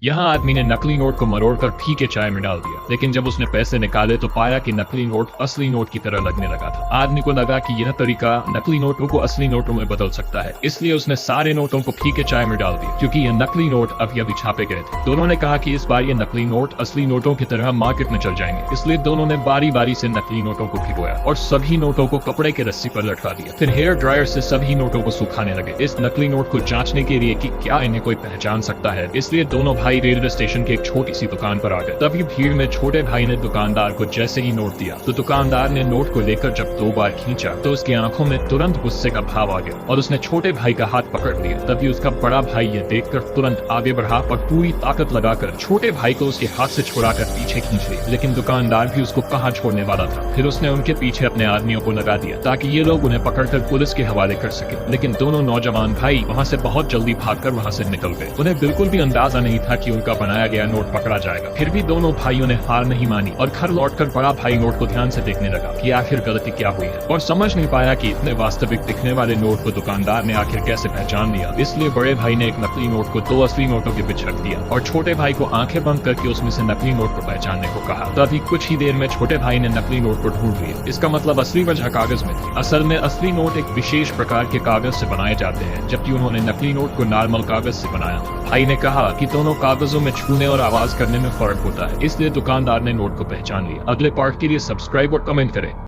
यहाँ आदमी ने नकली नोट को मरोड़कर पी के चाय में डाल दिया, लेकिन जब उसने पैसे निकाले तो पाया कि नकली नोट असली नोट की तरह लगने लगा था। आदमी को लगा कि यह तरीका नकली नोटों को असली नोटों में बदल सकता है, इसलिए उसने सारे नोटों को पी के चाय में डाल दिया, क्योंकि यह नकली नोट अब अभी छापे गए थे। दोनों ने कहा कि इस बार ये नकली नोट असली नोटों की तरह मार्केट में चल जाएंगे, इसलिए दोनों ने बारी बारी से नकली नोटों को भिगोया और सभी नोटों को कपड़े के रस्सी पर लटका दिया। फिर हेयर ड्रायर से सभी नोटों को सुखाने लगे, इस नकली नोट को जांचने के लिए कि क्या इन्हें कोई पहचान सकता है। इसलिए दोनों भाई रेलवे स्टेशन की एक छोटी सी दुकान पर आ गए। तभी भीड़ में छोटे भाई ने दुकानदार को जैसे ही नोट दिया तो दुकानदार ने नोट को लेकर जब 2 बार खींचा तो उसकी आंखों में तुरंत गुस्से का भाव आ गया और उसने छोटे भाई का हाथ पकड़ लिया। तभी उसका बड़ा भाई ये देखकर तुरंत आगे बढ़ा और पूरी ताकत लगाकर छोटे भाई को उसके हाथ से छुड़ाकर पीछे खींच लिया, लेकिन दुकानदार भी उसको कहाँ छोड़ने वाला था। फिर उसने उनके पीछे अपने आदमियों को लगा दिया ताकि ये लोग उन्हें पकड़कर पुलिस के हवाले कर सके, लेकिन दोनों नौजवान भाई वहाँ से बहुत जल्दी भागकर वहाँ से निकल गए। उन्हें बिल्कुल भी अंदाजा नहीं था कि उनका बनाया गया नोट पकड़ा जाएगा। फिर भी दोनों भाइयों ने हार नहीं मानी और घर लौटकर बड़ा भाई नोट को ध्यान से देखने लगा कि आखिर गलती क्या हुई है, और समझ नहीं पाया कि इतने वास्तविक दिखने वाले नोट को दुकानदार ने आखिर कैसे पहचान लिया। इसलिए बड़े भाई ने एक नकली नोट को 2 असली नोटों के बीच रख दिया और छोटे भाई को आंखें बंद करके उसमें से नकली नोट को पहचानने को कहा। तभी कुछ ही देर में छोटे भाई ने नकली नोट को ढूंढ लिया। इसका मतलब असली वजह कागज में थी। असल में असली नोट एक विशेष प्रकार के कागज से बनाए जाते हैं, जबकि उन्होंने नकली नोट को नॉर्मल कागज से बनाया। भाई ने कहा कि दोनों कागजों में छूने और आवाज करने में फर्क होता है, इसलिए दुकानदार ने नोट को पहचान लिया। अगले पार्ट के लिए सब्सक्राइब और कमेंट करें।